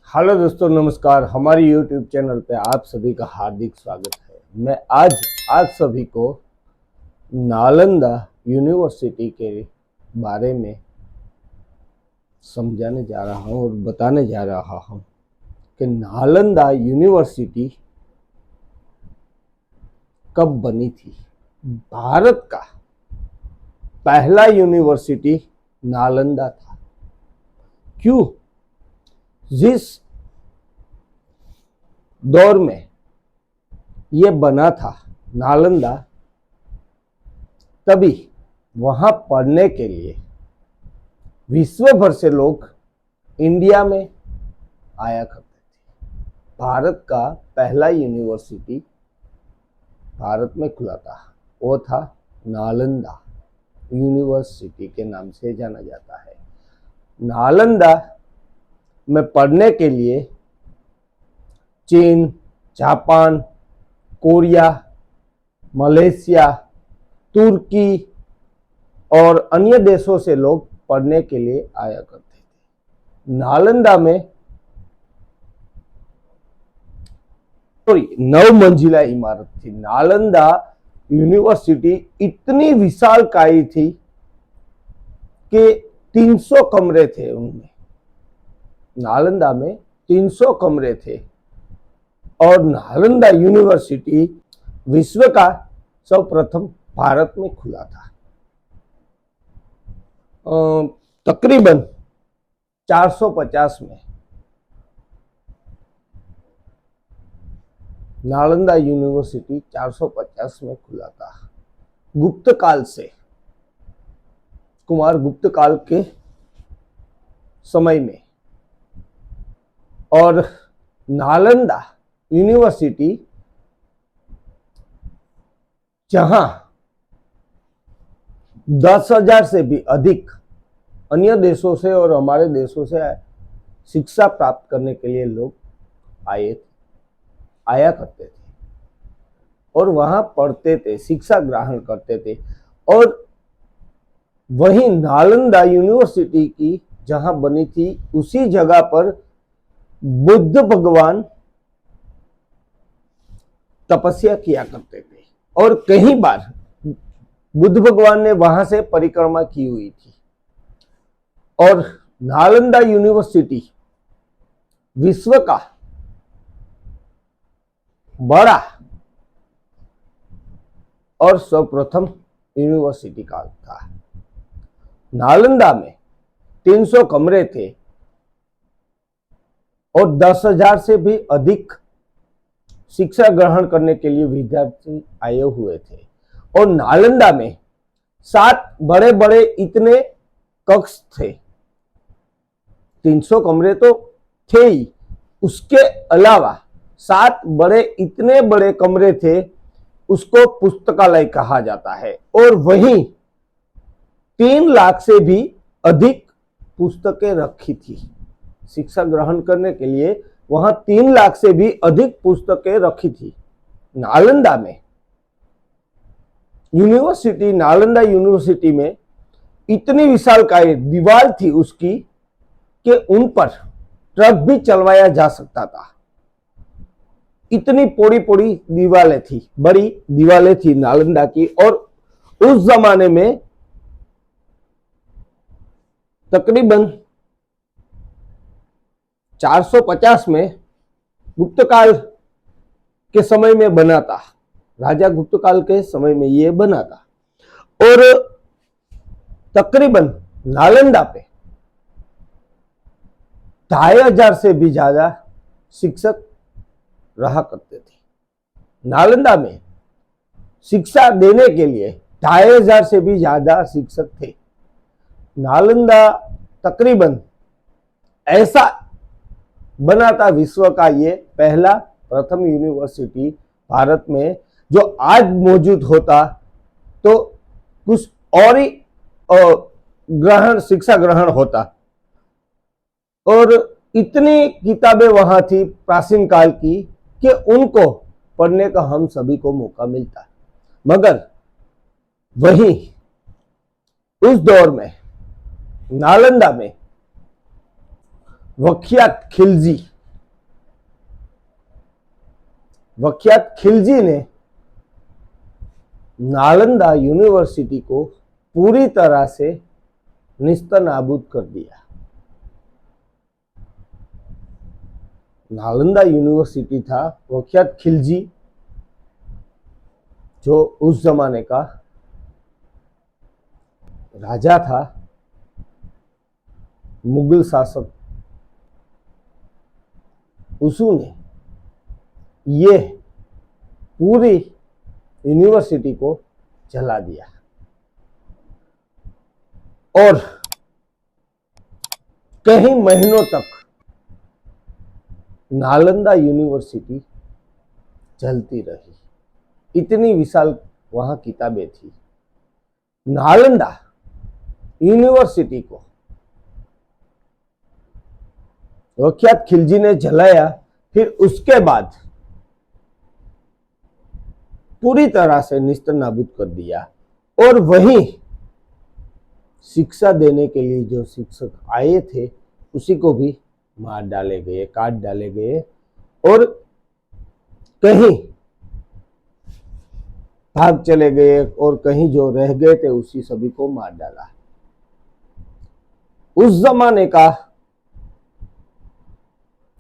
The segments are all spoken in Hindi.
हेलो दोस्तों, नमस्कार। हमारी YouTube चैनल पे आप सभी का हार्दिक स्वागत है। मैं आज आप सभी को नालंदा यूनिवर्सिटी के बारे में समझाने जा रहा हूँ और बताने जा रहा हूँ कि नालंदा यूनिवर्सिटी कब बनी थी। भारत का पहला यूनिवर्सिटी नालंदा था। क्यों? जिस दौर में ये बना था नालंदा, तभी वहां पढ़ने के लिए विश्व भर से लोग इंडिया में आया करते थे। भारत का पहला यूनिवर्सिटी भारत में खुला था, वो था नालंदा यूनिवर्सिटी के नाम से जाना जाता है। नालंदा में पढ़ने के लिए चीन, जापान, कोरिया, मलेशिया, तुर्की और अन्य देशों से लोग पढ़ने के लिए आया करते थे। नालंदा में 9 मंजिला इमारत थी। नालंदा यूनिवर्सिटी इतनी विशालकाय थी कि 300 कमरे थे उनमें। नालंदा में 300 कमरे थे और नालंदा यूनिवर्सिटी विश्व का सर्वप्रथम भारत में खुला था। तकरीबन 450 में नालंदा यूनिवर्सिटी 450 में खुला था। गुप्त काल से, कुमार गुप्त काल के समय में। और नालंदा यूनिवर्सिटी जहां 10,000 से भी अधिक अन्य देशों से और हमारे देशों से शिक्षा प्राप्त करने के लिए लोग आया करते थे और वहां पढ़ते थे, शिक्षा ग्रहण करते थे। और वही नालंदा यूनिवर्सिटी की जहां बनी थी, उसी जगह पर बुद्ध भगवान तपस्या किया करते थे और कई बार बुद्ध भगवान ने वहां से परिक्रमा की हुई थी। और नालंदा यूनिवर्सिटी विश्व का बड़ा और सर्वप्रथम यूनिवर्सिटी का था। नालंदा में 300 कमरे थे और 10,000 से भी अधिक शिक्षा ग्रहण करने के लिए विद्यार्थी आए हुए थे। और नालंदा में 7 बड़े बड़े इतने कक्ष थे। 300 कमरे तो थे ही, उसके अलावा 7 बड़े इतने बड़े कमरे थे, उसको पुस्तकालय कहा जाता है। और वहीं 3 लाख से भी अधिक पुस्तकें रखी थी। शिक्षा ग्रहण करने के लिए वहां 3 लाख से भी अधिक पुस्तकें रखी थी। नालंदा में नालंदा यूनिवर्सिटी में इतनी विशालकाय दीवार थी उसकी कि उन पर ट्रक भी चलवाया जा सकता था। इतनी पोड़ी पोड़ी दीवारें थी, बड़ी दीवारें थी नालंदा की। और उस जमाने में तकरीबन 450 में गुप्तकाल के समय में बना था। राजा गुप्तकाल के समय में ये बना था। और तकरीबन नालंदा पे 2,500 से भी ज्यादा शिक्षक रहा करते थे। नालंदा में शिक्षा देने के लिए 2,500 से भी ज्यादा शिक्षक थे। नालंदा तकरीबन ऐसा बना था विश्व का ये पहला प्रथम यूनिवर्सिटी भारत में, जो आज मौजूद होता तो कुछ और ही शिक्षा ग्रहण होता। और इतनी किताबें वहां थी प्राचीन काल की कि उनको पढ़ने का हम सभी को मौका मिलता। मगर वहीं उस दौर में नालंदा में वख्यात खिलजी विख्यात खिलजी ने नालंदा यूनिवर्सिटी को पूरी तरह से निस्तनाबूद कर दिया। नालंदा यूनिवर्सिटी था, विख्यात खिलजी जो उस जमाने का राजा था, मुगल शासक, उसने ये पूरी यूनिवर्सिटी को जला दिया और कई महीनों तक नालंदा यूनिवर्सिटी जलती रही। इतनी विशाल वहां किताबें थी। नालंदा यूनिवर्सिटी को विख्यात खिलजी ने जलाया, फिर उसके बाद पूरी तरह से निस्तनाबूद कर दिया। और वहीं शिक्षा देने के लिए जो शिक्षक आए थे उसी को भी मार डाले गए, काट डाले गए और कहीं भाग चले गए और कहीं जो रह गए थे उसी सभी को मार डाला। उस जमाने का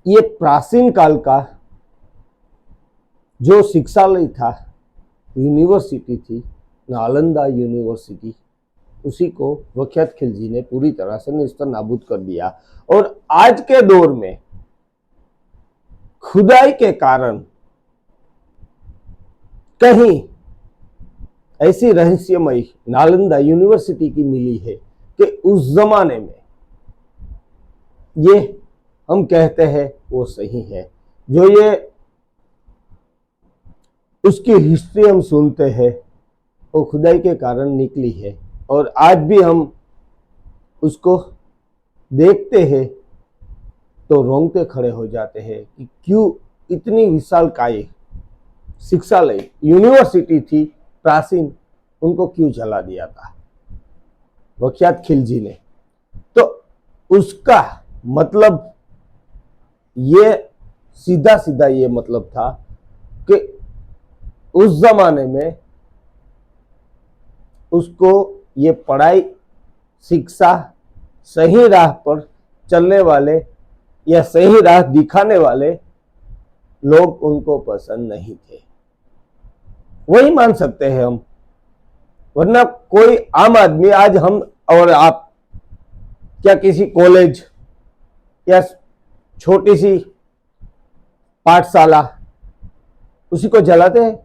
ये प्राचीन काल का जो शिक्षालय था, यूनिवर्सिटी थी, नालंदा यूनिवर्सिटी, उसी को विख्यात खिलजी ने पूरी तरह से निस्तनाबूद कर दिया। और आज के दौर में खुदाई के कारण कहीं ऐसी रहस्यमय नालंदा यूनिवर्सिटी की मिली है कि उस जमाने में ये हम कहते हैं वो सही है। जो ये उसकी हिस्ट्री हम सुनते हैं वो खुदाई के कारण निकली है और आज भी हम उसको देखते हैं तो रोंगटे खड़े हो जाते हैं कि क्यों इतनी विशालकाय शिक्षालय यूनिवर्सिटी थी प्राचीन, उनको क्यों जला दिया था विख्यात खिलजी ने। तो उसका मतलब ये सीधा सीधा ये मतलब था कि उस जमाने में उसको ये पढ़ाई शिक्षा सही राह पर चलने वाले या सही राह दिखाने वाले लोग उनको पसंद नहीं थे। वही मान सकते हैं हम, वरना कोई आम आदमी आज हम और आप क्या किसी कॉलेज या छोटी सी पाठशाला उसी को जलाते हैं?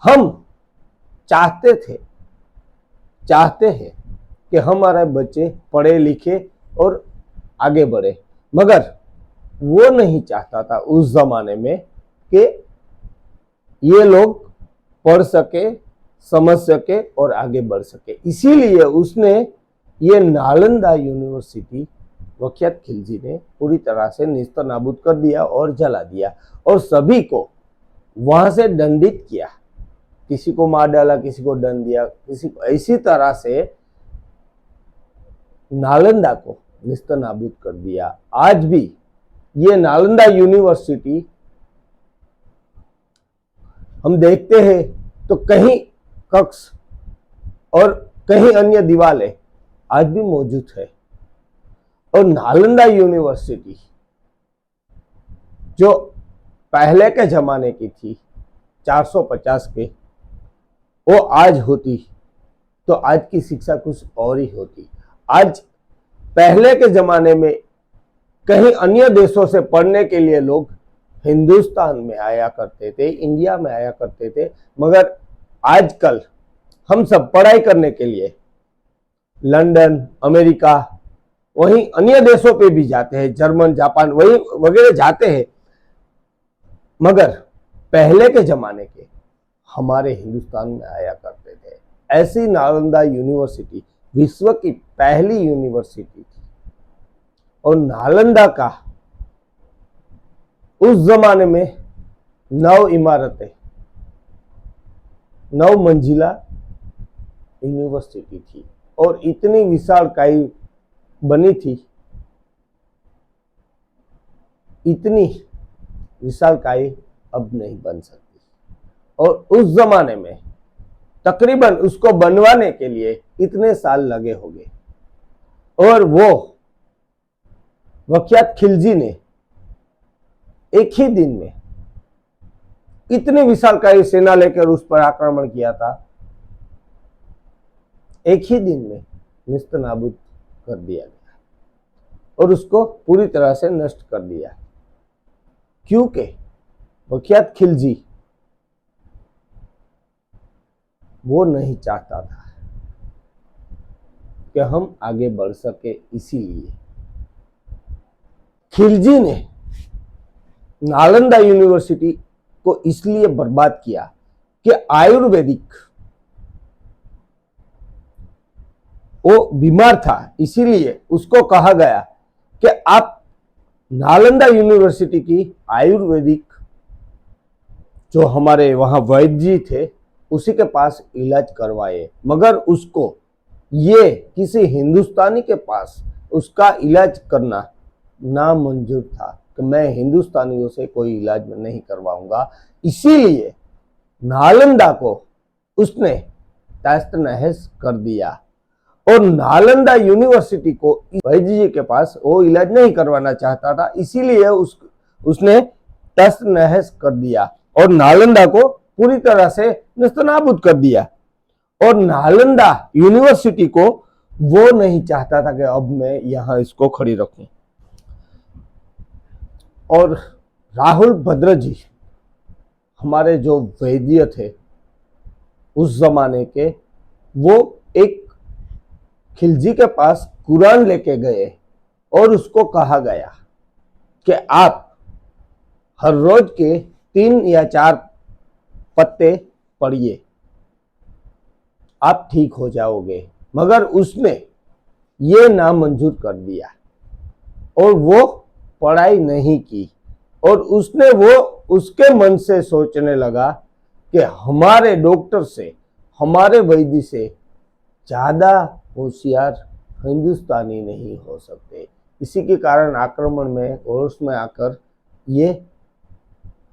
हम चाहते हैं कि हमारे बच्चे पढ़े लिखे और आगे बढ़े, मगर वो नहीं चाहता था उस जमाने में कि ये लोग पढ़ सके, समझ सके और आगे बढ़ सके। इसीलिए उसने ये नालंदा यूनिवर्सिटी विख्यात खिलजी ने पूरी तरह से निस्तनाबूद कर दिया और जला दिया और सभी को वहां से दंडित किया। किसी को मार डाला, किसी को दंड दिया, किसी को ऐसी तरह से नालंदा को निस्तनाबूद कर दिया। आज भी ये नालंदा यूनिवर्सिटी हम देखते हैं तो कहीं कक्ष और कहीं अन्य दीवारें आज भी मौजूद है। और नालंदा यूनिवर्सिटी जो पहले के जमाने की थी 450 के, वो आज होती तो आज की शिक्षा कुछ और ही होती। आज पहले के जमाने में कहीं अन्य देशों से पढ़ने के लिए लोग हिंदुस्तान में आया करते थे, इंडिया में आया करते थे, मगर आजकल हम सब पढ़ाई करने के लिए लंदन, अमेरिका, वहीं अन्य देशों पे भी जाते हैं, जर्मन, जापान वही वगैरह जाते हैं, मगर पहले के जमाने के हमारे हिंदुस्तान में आया करते थे। ऐसी नालंदा यूनिवर्सिटी विश्व की पहली यूनिवर्सिटी थी और नालंदा का उस जमाने में 9 इमारतें, 9 मंजिला यूनिवर्सिटी थी और इतनी विशालकाय बनी थी, इतनी विशालकाय अब नहीं बन सकती। और उस जमाने में तकरीबन उसको बनवाने के लिए इतने साल लगे होंगे। और वो वख्यात खिलजी ने एक ही दिन में इतनी विशालकाय सेना लेकर उस पर आक्रमण किया था, एक ही दिन में निस्तनाबूद कर दिया गया और उसको पूरी तरह से नष्ट कर दिया, क्योंकि वख्यात खिलजी वो नहीं चाहता था कि हम आगे बढ़ सके। इसीलिए खिलजी ने नालंदा यूनिवर्सिटी को इसलिए बर्बाद किया कि आयुर्वेदिक वो बीमार था, इसीलिए उसको कहा गया कि आप नालंदा यूनिवर्सिटी की आयुर्वेदिक जो हमारे वहां वैद्य जी थे उसी के पास इलाज करवाए। मगर उसको ये किसी हिंदुस्तानी के पास उसका इलाज करना नामंजूर था कि मैं हिंदुस्तानियों से कोई इलाज नहीं करवाऊंगा। इसीलिए नालंदा को उसने तहस नहस कर दिया और नालंदा यूनिवर्सिटी को वैद्य जी के पास वो इलाज नहीं करवाना चाहता था, इसीलिए उसने तहस नहस कर दिया और नालंदा को पूरी तरह से नेस्तनाबूद कर दिया। और नालंदा यूनिवर्सिटी को वो नहीं चाहता था कि अब मैं यहां इसको खड़ी रखूं। और राहुल भद्र जी हमारे जो वैद्य थे उस जमाने के, वो एक खिलजी के पास कुरान लेके गए और उसको कहा गया कि आप हर रोज के 3 या 4 पत्ते पढ़िए, आप ठीक हो जाओगे। मगर उसने ये नामंजूर कर दिया और वो पढ़ाई नहीं की और उसने वो उसके मन से सोचने लगा कि हमारे डॉक्टर से, हमारे वैद्य से ज्यादा होशियार हिंदुस्तानी नहीं हो सकते। इसी के कारण आक्रमण में और उसमें आकर ये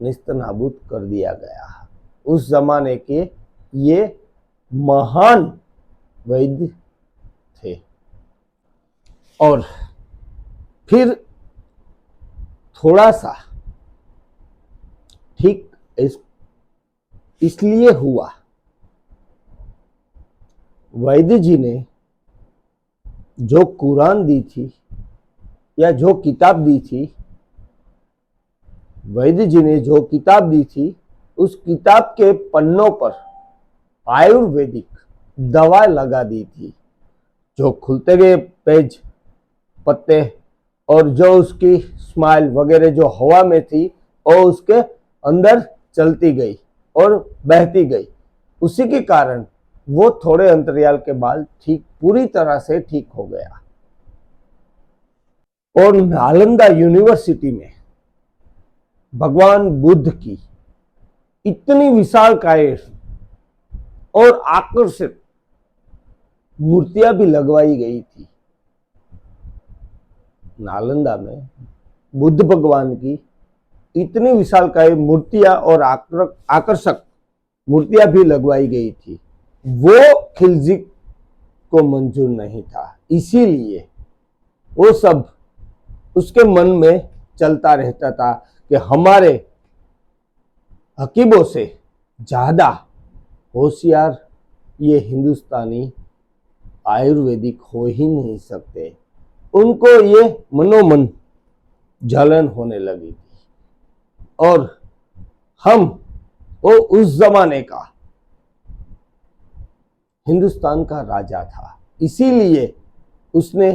निस्तनाबूद कर दिया गया। उस जमाने के ये महान वैद्य थे। और फिर थोड़ा सा ठीक इसलिए हुआ, वैद्य जी ने जो कुरान दी थी या जो किताब दी थी, वैद्य जी ने जो किताब दी थी उस किताब के पन्नों पर आयुर्वेदिक दवा लगा दी थी। जो खुलते गए पेज पत्ते और जो उसकी स्माइल वगैरह जो हवा में थी और उसके अंदर चलती गई और बहती गई, उसी के कारण वो थोड़े अंतराल के बाद ठीक पूरी तरह से ठीक हो गया। और नालंदा यूनिवर्सिटी में भगवान बुद्ध की इतनी विशालकाय और आकर्षक मूर्तियां भी लगवाई गई थी। नालंदा में बुद्ध भगवान की इतनी विशालकाय मूर्तियां और आकर्षक मूर्तियां भी लगवाई गई थी। वो खिलजी को मंजूर नहीं था, इसीलिए वो सब उसके मन में चलता रहता था कि हमारे हकीमों से ज्यादा होशियार ये हिंदुस्तानी आयुर्वेदिक हो ही नहीं सकते। उनको ये मनोमन जलन होने लगी थी। और वो उस जमाने का हिंदुस्तान का राजा था, इसीलिए उसने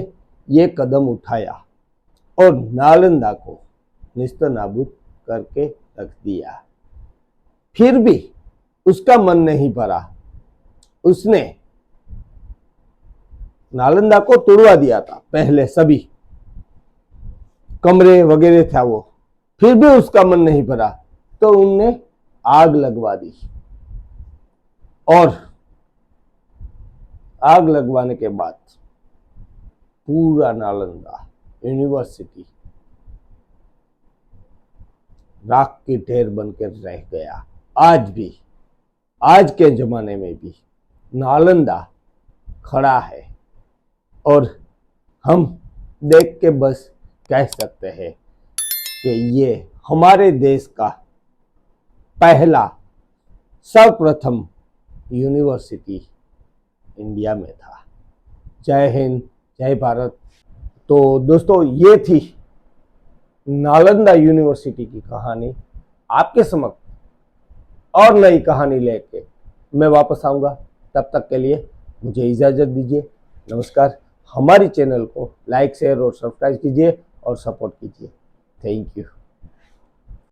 ये कदम उठाया और नालंदा को निस्तनाबूद करके रख दिया। फिर भी उसका मन नहीं भरा, उसने नालंदा को तोड़वा दिया था। पहले सभी कमरे वगैरह था वो, फिर भी उसका मन नहीं भरा तो उनने आग लगवा दी। और आग लगवाने के बाद पूरा नालंदा यूनिवर्सिटी राख की ढेर बनकर रह गया। आज भी, आज के जमाने में भी नालंदा खड़ा है और हम देख के बस कह सकते हैं कि ये हमारे देश का पहला सर्वप्रथम यूनिवर्सिटी इंडिया में था। जय हिंद, जय भारत। तो दोस्तों, ये थी नालंदा यूनिवर्सिटी की कहानी। आपके समक्ष और नई कहानी लेके मैं वापस आऊंगा। तब तक के लिए मुझे इजाजत दीजिए। नमस्कार। हमारी चैनल को लाइक, शेयर और सब्सक्राइब कीजिए और सपोर्ट कीजिए। Thank you.